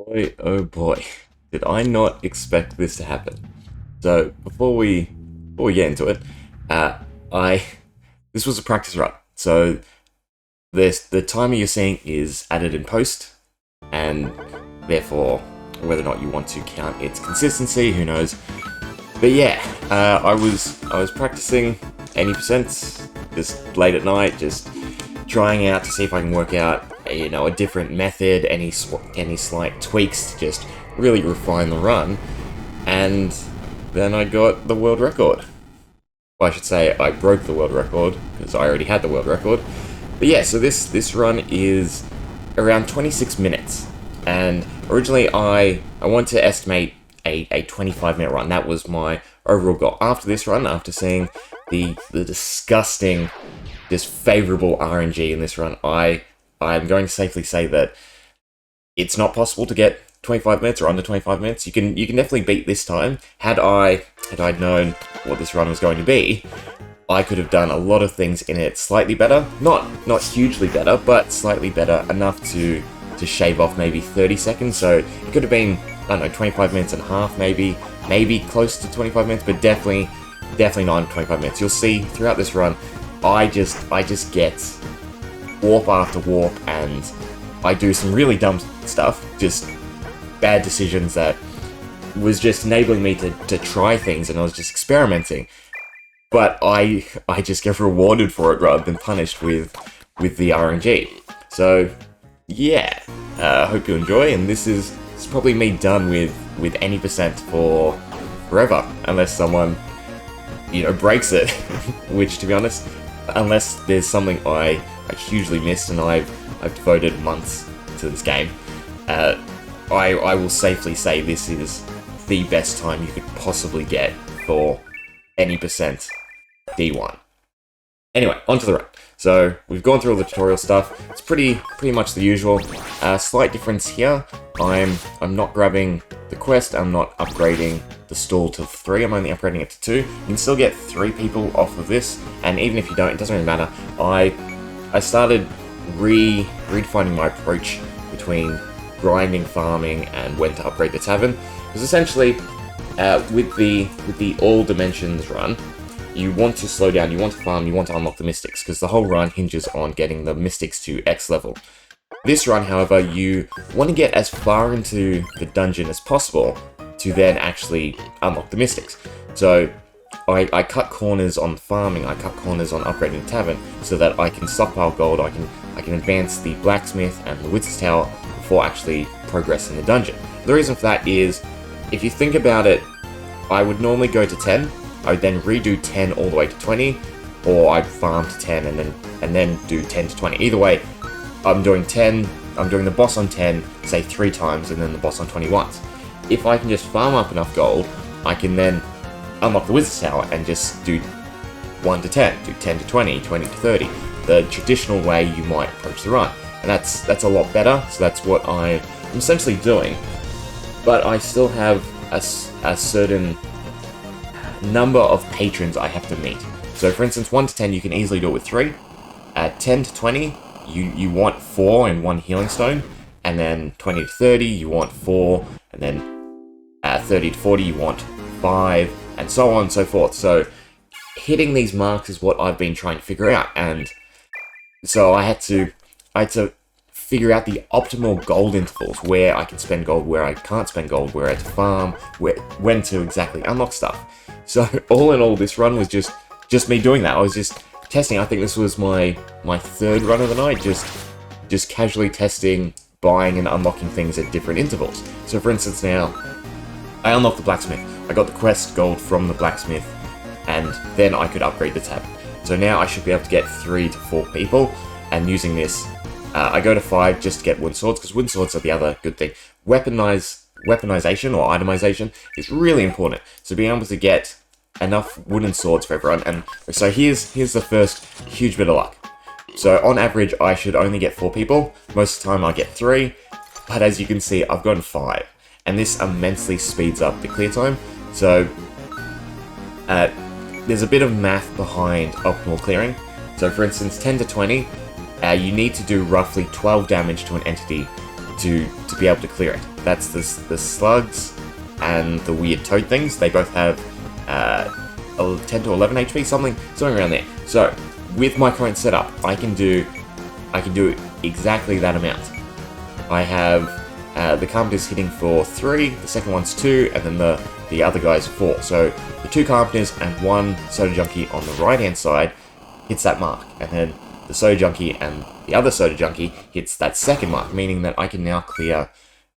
Boy, oh boy, did I not expect this to happen. So before we get into it, uh, I this was a practice run. So the timer you're seeing is added in post, and therefore whether or not you want to count its consistency, who knows. But yeah, I was practicing 80%, just late at night, just trying out to see if I can work out a different method, any slight tweaks to just really refine the run, and then I got the world record. Well, I should say I broke the world record because I already had the world record. But yeah, so this run is around 26 minutes, and originally I wanted to estimate a 25-minute run. That was my overall goal. After this run, after seeing the disgusting, just favorable RNG in this run, I'm going to safely say that it's not possible to get 25 minutes or under 25 minutes. You can definitely beat this time. Had I'd known what this run was going to be, I could have done a lot of things in it slightly better. Not hugely better, but slightly better, enough to shave off maybe 30 seconds. So it could have been, I don't know, 25 minutes and a half, maybe close to 25 minutes, but definitely not under 25 minutes. You'll see throughout this run, I just get warp after warp, and I do some really dumb stuff, just bad decisions that was just enabling me to try things, and I was just experimenting. But I just get rewarded for it rather than punished with the RNG. So yeah, hope you enjoy, and this is probably me done with any percent for forever, unless someone breaks it, which, to be honest, unless there's something I hugely missed and I've devoted months to this game, I will safely say this is the best time you could possibly get for any percent D1. Anyway, onto the run. So we've gone through all the tutorial stuff. It's pretty much the usual. Slight difference here. I'm not grabbing the quest. I'm not upgrading the stall to 3. I'm only upgrading it to 2. You can still get 3 people off of this, and even if you don't, it doesn't really matter. I started redefining my approach between grinding, farming, and when to upgrade the tavern. Because essentially, with the all dimensions run, you want to slow down, you want to farm, you want to unlock the mystics, because the whole run hinges on getting the mystics to X level. This run, however, you want to get as far into the dungeon as possible to then actually unlock the mystics. So I cut corners on farming, I cut corners on upgrading the tavern, so that I can stockpile gold, I can advance the blacksmith and the wizard's tower before actually progressing the dungeon. The reason for that is, if you think about it, I would normally go to 10, I would then redo 10 all the way to 20, or I'd farm to 10 and then do 10 to 20. Either way, I'm doing the boss on 10, say 3 times, and then the boss on 20 once. If I can just farm up enough gold, I can then unlock the wizard's tower and just do 1 to 10, do 10 to 20, 20 to 30, the traditional way you might approach the run. And that's a lot better, so that's what I'm essentially doing. But I still have a certain number of patrons I have to meet. So for instance, 1 to 10 you can easily do it with 3. At 10 to 20, you want 4 and 1 healing stone, and then 20 to 30 you want 4, and then at 30 to 40 you want 5, and so on and so forth. So hitting these marks is what I've been trying to figure out, and so I had to figure out the optimal gold intervals, where I can spend gold, where I can't spend gold, where I have to farm, when to exactly unlock stuff. So all in all, this run was just me doing that. I was just testing. I think this was my 3rd run of the night, just casually testing, buying and unlocking things at different intervals. So for instance, now I unlocked the blacksmith. I got the quest gold from the blacksmith, and then I could upgrade the tab. So now I should be able to get 3 to 4 people, and using this, I go to 5 just to get wooden swords, because wooden swords are the other good thing. Weaponization or itemization is really important. So being able to get enough wooden swords for everyone, and so here's the first huge bit of luck. So on average, I should only get 4 people. Most of the time I get 3, but as you can see, I've gotten 5. And this immensely speeds up the clear time. So there's a bit of math behind optimal clearing. So for instance, 10 to 20, you need to do roughly 12 damage to an entity to be able to clear it. That's the slugs and the weird toad things. They both have 10 to 11 HP, something around there. So with my current setup, I can do exactly that amount. I have the carpenters hitting for 3, the second one's 2, and then the other guy's 4. So the 2 carpenters and 1 soda junkie on the right hand side hits that mark, and then the soda junkie and the other soda junkie hits that second mark, meaning that I can now clear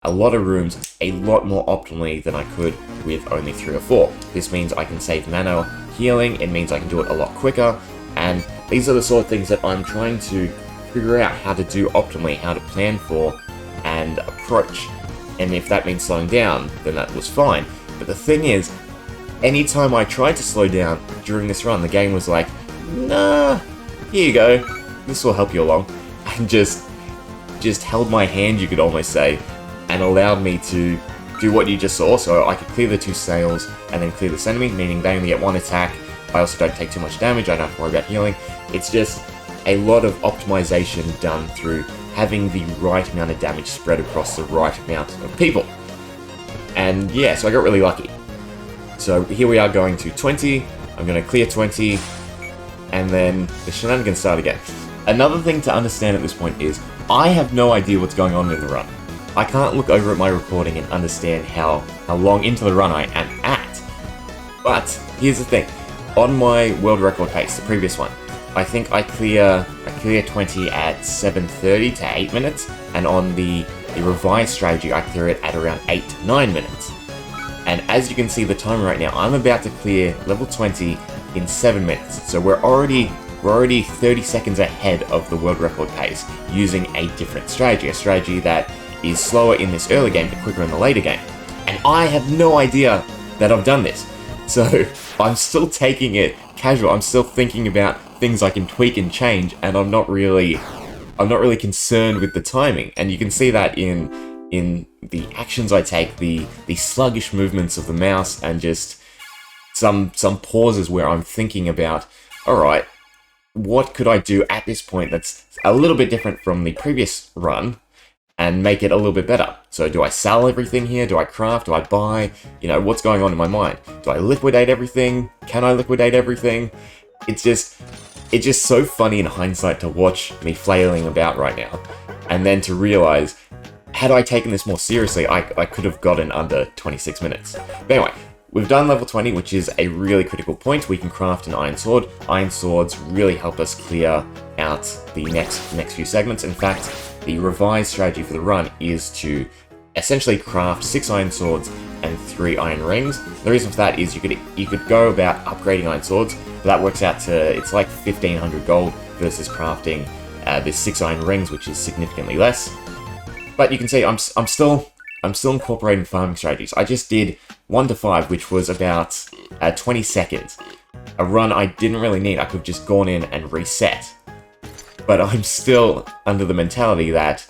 a lot of rooms a lot more optimally than I could with only 3 or 4. This means I can save mana healing, it means I can do it a lot quicker, and these are the sort of things that I'm trying to figure out how to do optimally, how to plan for and approach. And if that means slowing down, then that was fine. But the thing is, anytime I tried to slow down during this run, the game was like, nah, here you go, this will help you along, and just held my hand, you could almost say, and allowed me to do what you just saw. So I could clear the 2 sails and then clear this enemy, meaning they only get 1 attack. I also don't take too much damage, I don't have to worry about healing. It's just a lot of optimization done through having the right amount of damage spread across the right amount of people. And yeah, so I got really lucky. So here we are going to 20, I'm going to clear 20, and then the shenanigans start again. Another thing to understand at this point is, I have no idea what's going on in the run. I can't look over at my recording and understand how long into the run I am at. But here's the thing, on my world record pace, the previous one, I think I clear 20 at 7:30 to 8 minutes, and on the revised strategy I clear it at around 8 to 9 minutes. And as you can see the timer right now, I'm about to clear level 20 in 7 minutes. So we're already 30 seconds ahead of the world record pace using a different strategy, a strategy that is slower in this early game but quicker in the later game. And I have no idea that I've done this. So I'm still taking it casual, I'm still thinking about things I can tweak and change, and I'm not really concerned with the timing. And you can see that in the actions I take, the sluggish movements of the mouse, and just some pauses where I'm thinking about, alright, what could I do at this point that's a little bit different from the previous run and make it a little bit better? So do I sell everything here? Do I craft? Do I buy? You know, what's going on in my mind? Do I liquidate everything? Can I liquidate everything? It's just so funny in hindsight to watch me flailing about right now, and then to realize, had I taken this more seriously, I could have gotten under 26 minutes. But anyway, we've done level 20, which is a really critical point. We can craft an iron sword. Iron swords really help us clear out the next few segments. In fact, the revised strategy for the run is to essentially craft 6 iron swords and 3 iron rings. The reason for that is you could go about upgrading iron swords, but that works out to, it's like 1500 gold versus crafting this 6 iron rings, which is significantly less. But you can see I'm still incorporating farming strategies. I just did 1 to 5, which was about 20 seconds. A run I didn't really need. I could have just gone in and reset. But I'm still under the mentality that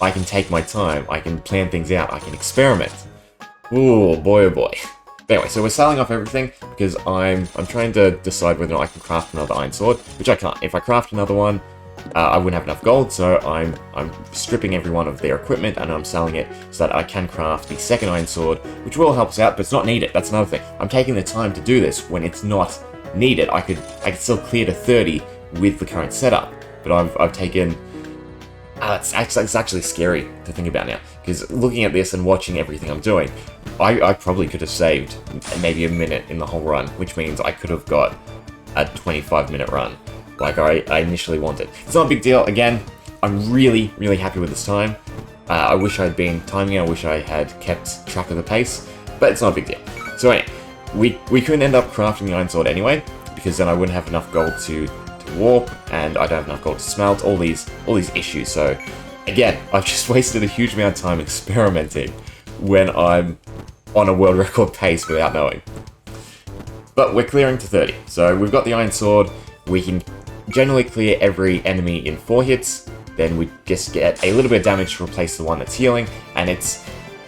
I can take my time, I can plan things out, I can experiment. Ooh, boy oh boy. But anyway, so we're selling off everything because I'm trying to decide whether or not I can craft another iron sword, which I can't. If I craft another one, I wouldn't have enough gold, so I'm stripping everyone of their equipment and I'm selling it so that I can craft the second iron sword, which will help us out, but it's not needed. That's another thing. I'm taking the time to do this when it's not needed. I could still clear to 30 with the current setup, but I've taken. It's actually scary to think about now, because looking at this and watching everything I'm doing, I probably could have saved maybe a minute in the whole run, which means I could have got a 25-minute run like I initially wanted. It's not a big deal. Again, I'm really happy with this time. I wish I'd been timing it, I wish I had kept track of the pace, but it's not a big deal. So anyway, we couldn't end up crafting the iron sword anyway, because then I wouldn't have enough gold to warp, and I don't have enough gold to smelt, all these issues. So again, I've just wasted a huge amount of time experimenting when I'm on a world record pace without knowing. But we're clearing to 30, so we've got the iron sword. We can generally clear every enemy in 4 hits, then we just get a little bit of damage to replace the one that's healing, and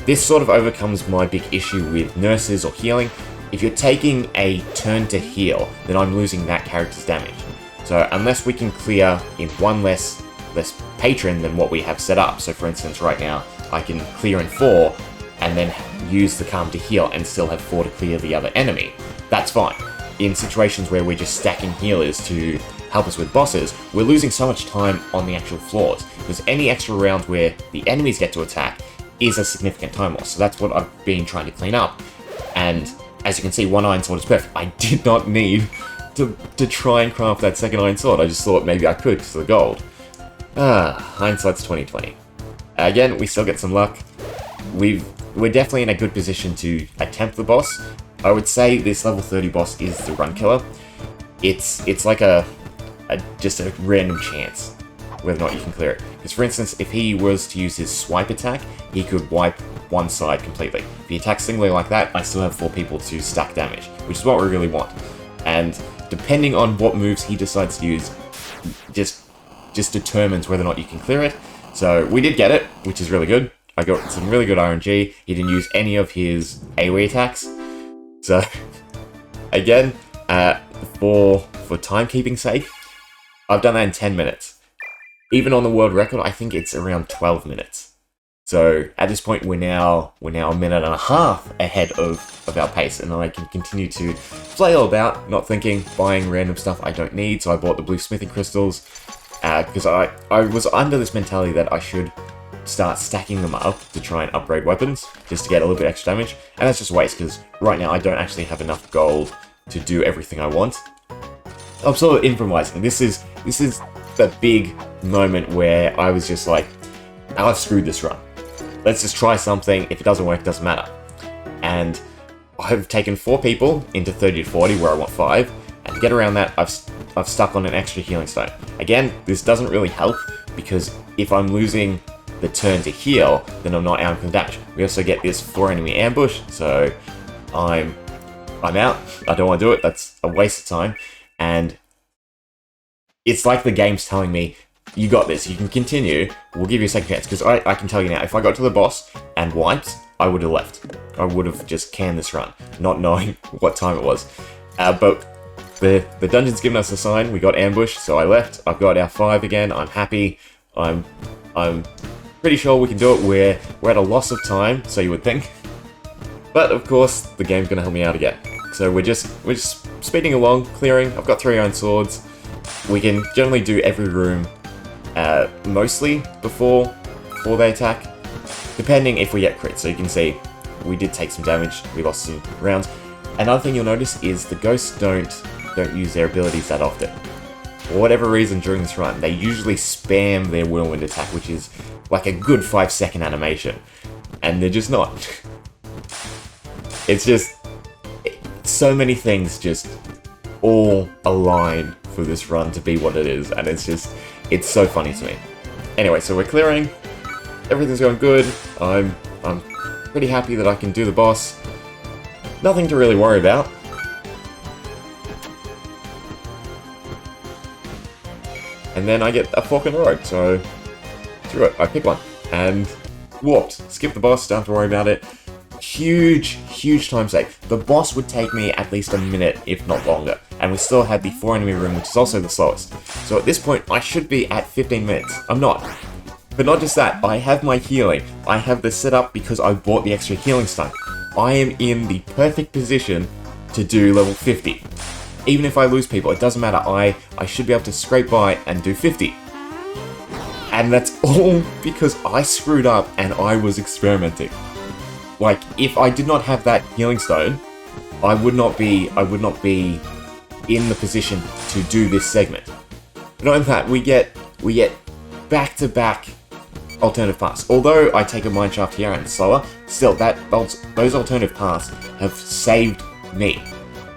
this sort of overcomes my big issue with nurses or healing. If you're taking a turn to heal, then I'm losing that character's damage. So unless we can clear in one less patron than what we have set up. So for instance, right now, I can clear in 4, and then use the calm to heal and still have 4 to clear the other enemy. That's fine. In situations where we're just stacking healers to help us with bosses, we're losing so much time on the actual floors, because any extra rounds where the enemies get to attack is a significant time loss. So that's what I've been trying to clean up. And as you can see, one iron sword is perfect. I did not need to try and craft that second iron sword. I just thought maybe I could because of the gold. Hindsight's 2020. Again, we still get some luck. We're definitely in a good position to attempt the boss. I would say this level 30 boss is the run killer. It's like just a random chance whether or not you can clear it. Because for instance, if he was to use his swipe attack, he could wipe one side completely. If he attacks singly like that, I still have 4 people to stack damage, which is what we really want. And depending on what moves he decides to use, just determines whether or not you can clear it. So we did get it, which is really good. I got some really good RNG. He didn't use any of his AoE attacks. So, again, for timekeeping sake, I've done that in 10 minutes. Even on the world record, I think it's around 12 minutes. So, at this point, we're now a minute and a half ahead of our pace, and I can continue to flail about, not thinking, buying random stuff I don't need. So I bought the blue smithing crystals, because I was under this mentality that I should start stacking them up to try and upgrade weapons, just to get a little bit extra damage, and that's just a waste, because right now I don't actually have enough gold to do everything I want. I'm sort of improvising. This is the big moment where I was just like, now I've screwed this run. Let's just try something. If it doesn't work, it doesn't matter. And I've taken 4 people into 30 to 40 where I want 5, and to get around that, I've stuck on an extra healing stone. Again, this doesn't really help, because if I'm losing the turn to heal, then I'm not out of damage. We also get this 4 enemy ambush, so I'm out. I don't want to do it. That's a waste of time. And it's like the game's telling me, you got this, you can continue, we'll give you a second chance. Because I can tell you now, if I got to the boss and wiped, I would have left. I would have just canned this run, not knowing what time it was. But the dungeon's given us a sign, we got ambushed, so I left. I've got our 5 again, I'm happy. I'm pretty sure we can do it. We're at a loss of time, so you would think. But of course, the game's gonna help me out again. So we're just speeding along, clearing. I've got 3 iron swords. We can generally do every room mostly before they attack, depending if we get crits. So you can see we did take some damage. We lost some rounds. Another thing you'll notice is the ghosts don't use their abilities that often. For whatever reason during this run, they usually spam their whirlwind attack, which is like a good 5-second animation, and they're just not. It's just so many things just all align for this run to be what it is, and it's so funny to me. Anyway, so we're clearing, everything's going good. I'm pretty happy that I can do the boss. Nothing to really worry about. And then I get a fork in the road, so screw it, I pick one. And warped. Skip the boss, don't have to worry about it. Huge time save. The boss would take me at least a minute, if not longer. And we still had the 4 enemy room, which is also the slowest. So at this point, I should be at 15 minutes. I'm not. But not just that, I have my healing. I have this set up because I bought the extra healing stone. I am in the perfect position to do level 50. Even if I lose people, it doesn't matter. I should be able to scrape by and do 50. And that's all because I screwed up and I was experimenting. Like, if I did not have that healing stone, I would not be in the position to do this segment. But not only that, we get back-to-back alternative paths. Although I take a mineshaft here and slower, still those alternative paths have saved me.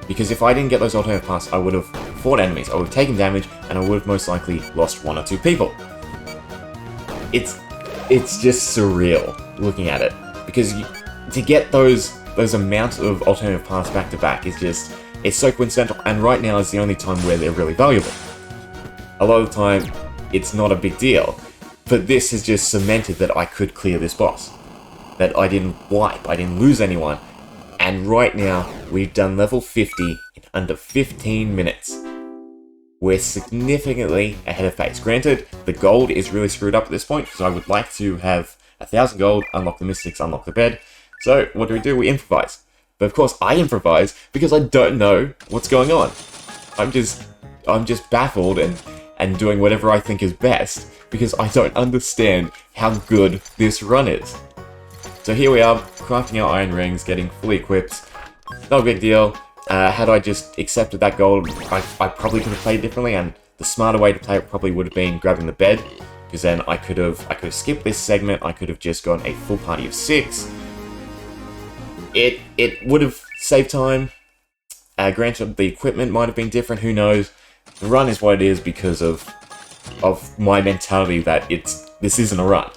Because if I didn't get those alternative paths, I would have fought enemies, I would have taken damage, and I would have most likely lost 1 or 2 people. It's just surreal looking at it, because to get those amount of alternative paths back to back is just, it's so coincidental, and right now is the only time where they're really valuable. A lot of the time, it's not a big deal, but this has just cemented that I could clear this boss. That I didn't wipe, I didn't lose anyone, and right now, we've done level 50 in under 15 minutes. we're significantly ahead of pace. Granted, the gold is really screwed up at this point, because I would like to have 1,000 gold, unlock the mystics, unlock the bed. So what do? We improvise. But of course I improvise because I don't know what's going on. I'm just baffled and doing whatever I think is best because I don't understand how good this run is. So here we are, crafting our iron rings, getting fully equipped. Not a big deal. Had I just accepted that gold, I probably could have played differently, and the smarter way to play it probably would have been grabbing the bed, because then I could have skipped this segment. I could have just gone a full party of 6. It would have saved time. Granted, the equipment might have been different. Who knows? The run is what it is because of my mentality that this isn't a run.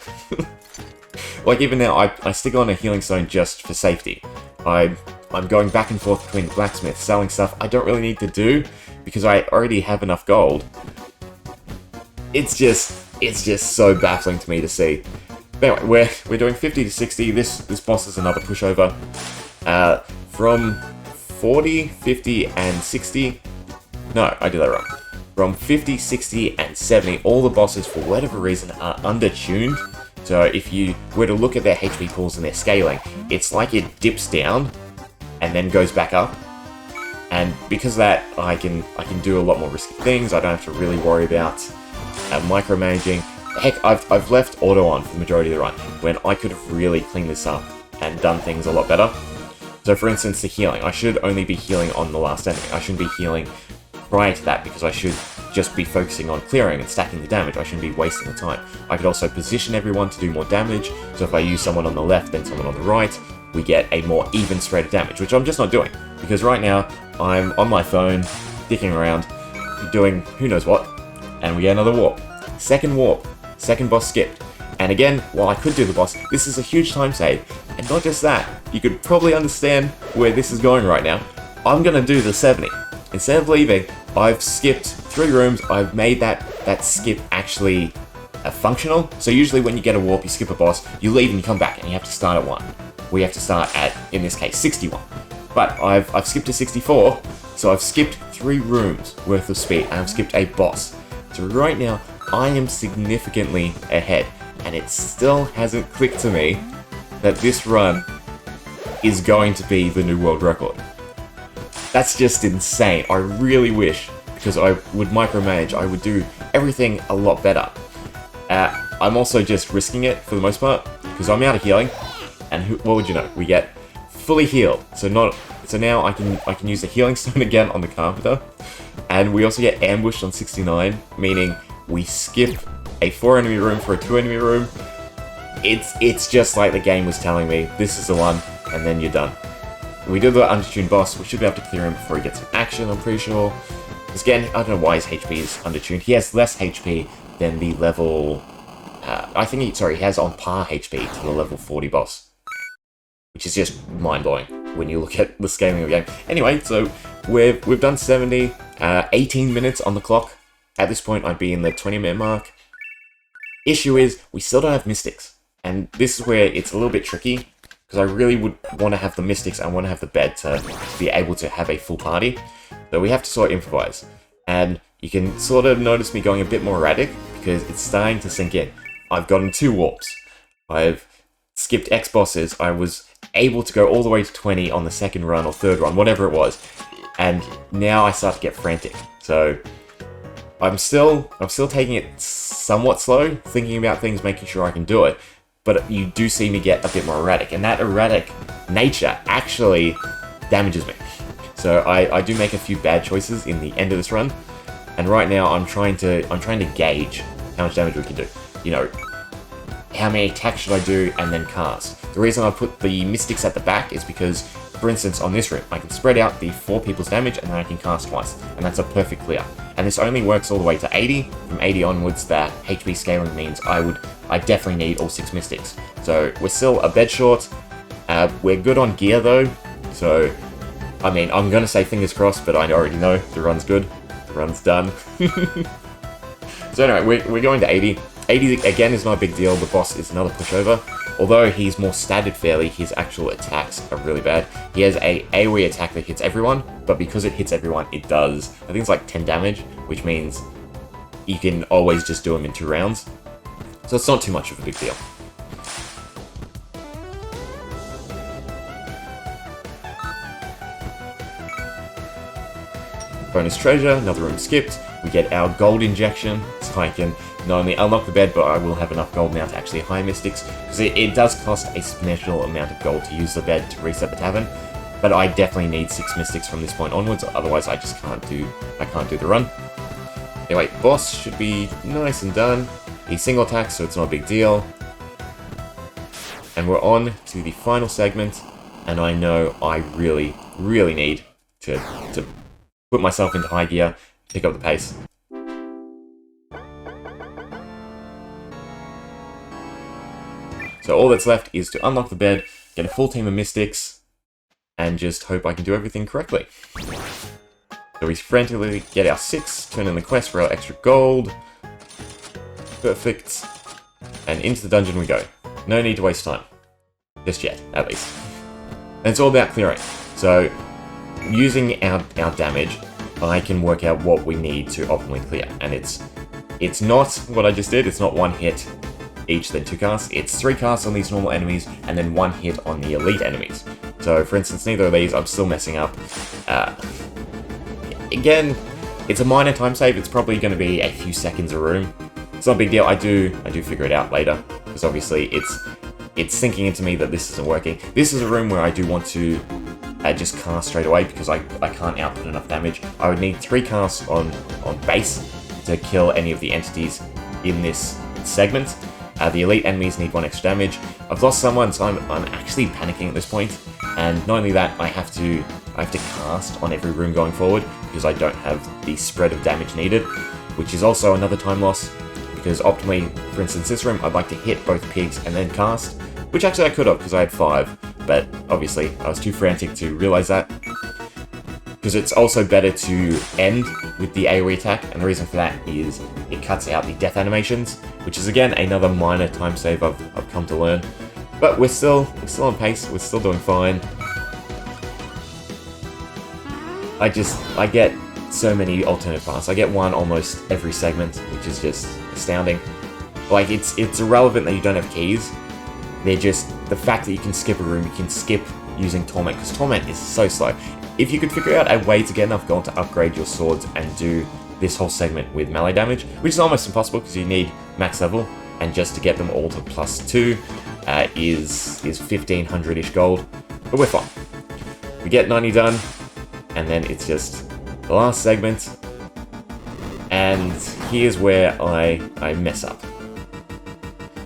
Like even now, I stick on a healing stone just for safety. I'm going back and forth between the blacksmith, selling stuff I don't really need to do because I already have enough gold. It's just so baffling to me to see. But anyway, we're doing 50 to 60. This boss is another pushover. From 40, 50, and 60. No, I did that wrong. From 50, 60, and 70, all the bosses, for whatever reason, are undertuned. So if you were to look at their HP pools and their scaling, it's like it dips down and then goes back up. And because of that, I can do a lot more risky things. I don't have to really worry about micromanaging. Heck, I've left auto on for the majority of the run, when I could have really cleaned this up and done things a lot better. So for instance, the healing. I should only be healing on the last enemy. I shouldn't be healing prior to that, because I should just be focusing on clearing and stacking the damage. I shouldn't be wasting the time. I could also position everyone to do more damage, so if I use someone on the left then someone on the right, we get a more even spread of damage, which I'm just not doing, because right now I'm on my phone, dicking around, doing who knows what, and we get another warp. Second warp, second boss skipped. And again, while I could do the boss, this is a huge time save, and not just that, you could probably understand where this is going right now. I'm gonna do the 70. Instead of leaving, I've skipped 3 rooms. I've made that skip actually functional. So usually when you get a warp, you skip a boss, you leave and you come back and you have to start at 1. We have to start at, in this case, 61. But I've skipped to 64, so I've skipped 3 rooms worth of speed and I've skipped a boss. So right now, I am significantly ahead, and it still hasn't clicked to me that this run is going to be the new world record. That's just insane. I really wish, because I would micromanage, I would do everything a lot better. I'm also just risking it for the most part, because I'm out of healing, and what would you know? We get fully healed. So now I can use the healing stone again on the carpenter, and we also get ambushed on 69, meaning we skip a 4 enemy room for a 2 enemy room. It's just like the game was telling me, this is the one, and then you're done. We did the undertuned boss. We should be able to clear him before he gets some action, I'm pretty sure. Because again, I don't know why his HP is undertuned. He has less HP than the level... he has on par HP to the level 40 boss. Which is just mind-blowing when you look at the scaling of the game. Anyway, so we've done 70, 18 minutes on the clock. At this point, I'd be in the 20-minute mark. Issue is, we still don't have mystics. And this is where it's a little bit tricky, because I really would want to have the mystics, I want to have the bed to be able to have a full party. So we have to sort of improvise. And you can sort of notice me going a bit more erratic, because it's starting to sink in. I've gotten 2 warps. I've skipped X bosses. I was able to go all the way to 20 on the second run or third run, whatever it was. And now I start to get frantic. So I'm still taking it somewhat slow, thinking about things, making sure I can do it. But you do see me get a bit more erratic, and that erratic nature actually damages me. So I do make a few bad choices in the end of this run, and right now I'm trying to gauge how much damage we can do. You know, how many attacks should I do and then cast? The reason I put the mystics at the back is because, for instance, on this route, I can spread out the 4 people's damage and then I can cast twice, and that's a perfect clear. And this only works all the way to 80. From 80 onwards, that HP scaling means I definitely need all 6 mystics. So we're still a bed short. We're good on gear though, so I mean, I'm gonna say fingers crossed, but I already know the run's good. The run's done. So anyway, we're going to 80. 80 again is not a big deal. The boss is another pushover. Although he's more statted fairly, his actual attacks are really bad. He has a AoE attack that hits everyone, but because it hits everyone, it does, I think it's like 10 damage, which means you can always just do them in 2 rounds. So it's not too much of a big deal. Bonus treasure, another room skipped. We get our gold injection, so I can not only unlock the bed, but I will have enough gold now to actually hire mystics, because it does cost a substantial amount of gold to use the bed to reset the tavern. But I definitely need 6 mystics from this point onwards, otherwise I just can't do the run. Anyway, boss should be nice and done. He's single attack, so it's not a big deal. And we're on to the final segment, and I know I really, really need to put myself into high gear, pick up the pace. So all that's left is to unlock the bed, get a full team of mystics, and just hope I can do everything correctly. So we frantically get our 6, turn in the quest for our extra gold. Perfect. And into the dungeon we go. No need to waste time. Just yet, at least. And it's all about clearing. So, using our damage, I can work out what we need to optimally clear. And it's not what I just did, it's not 1 hit each, then 2 casts. It's 3 casts on these normal enemies, and then 1 hit on the elite enemies. So, for instance, neither of these, I'm still messing up. Again, it's a minor time save, it's probably going to be a few seconds a room. It's not a big deal, I do figure it out later, because obviously it's sinking into me that this isn't working. This is a room where I do want to just cast straight away, because I can't output enough damage. I would need 3 casts on base to kill any of the entities in this segment. The elite enemies need 1 extra damage. I've lost someone, so I'm actually panicking at this point. And not only that, I have to cast on every room going forward, because I don't have the spread of damage needed, which is also another time loss, because optimally, for instance this room, I'd like to hit both pigs and then cast, which actually I could have, because I had 5, but obviously I was too frantic to realise that. Because it's also better to end with the AoE attack, and the reason for that is it cuts out the death animations, which is again another minor time save I've come to learn. But we're still on pace, we're still doing fine. I get so many alternate paths. I get one almost every segment, which is just astounding. Like, it's irrelevant that you don't have keys. They're just the fact that you can skip a room, you can skip using Torment, because Torment is so slow. If you could figure out a way to get enough gold to upgrade your swords and do this whole segment with melee damage, which is almost impossible because you need max level, and just to get them all to +2 is 1500-ish gold, but we're fine. We get 90 done, and then it's just the last segment, and here's where I mess up.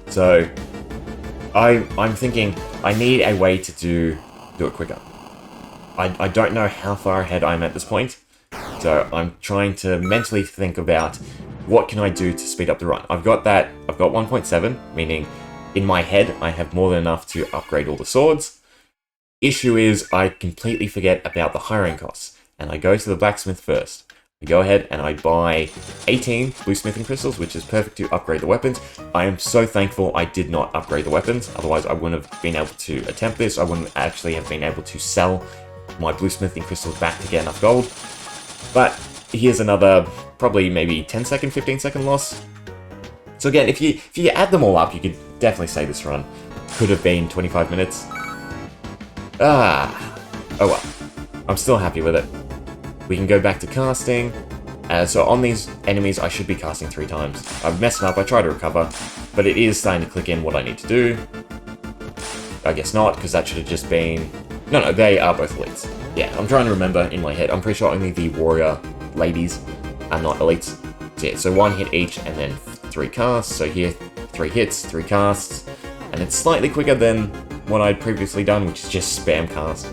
So I'm thinking I need a way to do it quicker. I don't know how far ahead I'm at this point, so I'm trying to mentally think about what can I do to speed up the run. I've got 1.7, meaning in my head I have more than enough to upgrade all the swords. Issue is I completely forget about the hiring costs, and I go to the blacksmith first. I go ahead and I buy 18 bluesmithing crystals, which is perfect to upgrade the weapons. I am so thankful I did not upgrade the weapons, otherwise I wouldn't have been able to attempt this. I wouldn't actually have been able to sell my bluesmithing crystals back to get enough gold. But here's another probably maybe 10-second, 15-second loss. So again, if you add them all up, you could definitely say this run could have been 25 minutes. Oh well. I'm still happy with it. We can go back to casting. So on these enemies, I should be casting 3 times. I've messed up, I try to recover, but it is starting to click in what I need to do. I guess not, because that should have just been... No, they are both elites. Yeah, I'm trying to remember in my head. I'm pretty sure only the warrior ladies are not elites. So yeah, so 1 hit each, and then 3 casts. So here, 3 hits, 3 casts. And it's slightly quicker than what I'd previously done, which is just spam cast.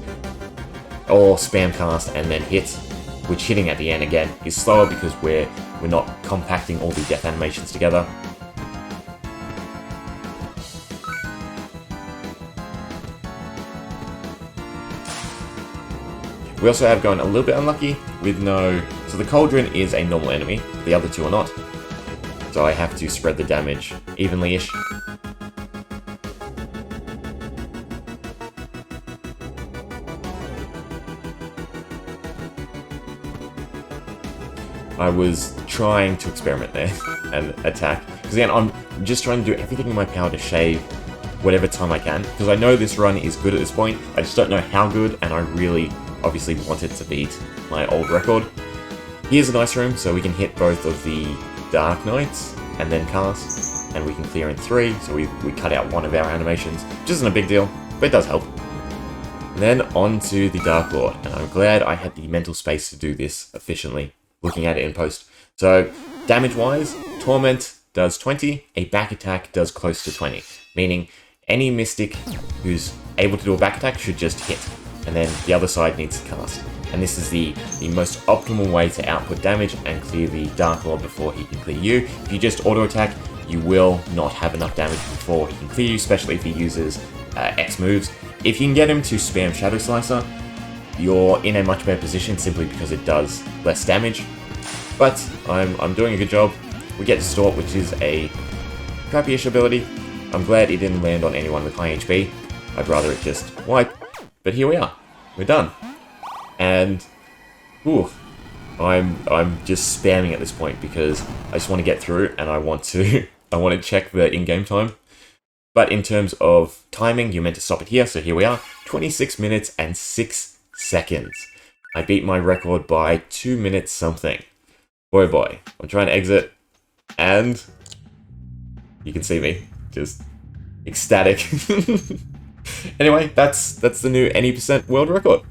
Or spam cast and then hit, which hitting at the end again is slower because we're not compacting all the death animations together. We also have gone a little bit unlucky with no... So the cauldron is a normal enemy, the other 2 are not. So I have to spread the damage evenly-ish. I was trying to experiment there and attack. Because again, I'm just trying to do everything in my power to shave whatever time I can. Because I know this run is good at this point. I just don't know how good, and I really obviously wanted to beat my old record. Here's a nice room, so we can hit both of the Dark Knights and then cast. And we can clear in 3, so we cut out one of our animations. Which isn't a big deal, but it does help. And then on to the Dark Lord, and I'm glad I had the mental space to do this efficiently, looking at it in post. So, damage-wise, Torment does 20, a back attack does close to 20, meaning any Mystic who's able to do a back attack should just hit, and then the other side needs to cast. And this is the most optimal way to output damage and clear the Dark Lord before he can clear you. If you just auto-attack, you will not have enough damage before he can clear you, especially if he uses X moves. If you can get him to spam Shadow Slicer, you're in a much better position simply because it does less damage. But I'm doing a good job. We get Distort, which is a crappy-ish ability. I'm glad it didn't land on anyone with high HP. I'd rather it just wipe. But here we are. We're done. And ooh, I'm just spamming at this point because I just want to get through and I want to check the in-game time. But in terms of timing, you're meant to stop it here, so here we are. 26 minutes and 6 seconds. I beat my record by 2 minutes something. Boy, boy. I'm trying to exit, and you can see me. Just ecstatic. Anyway, that's the new any% world record.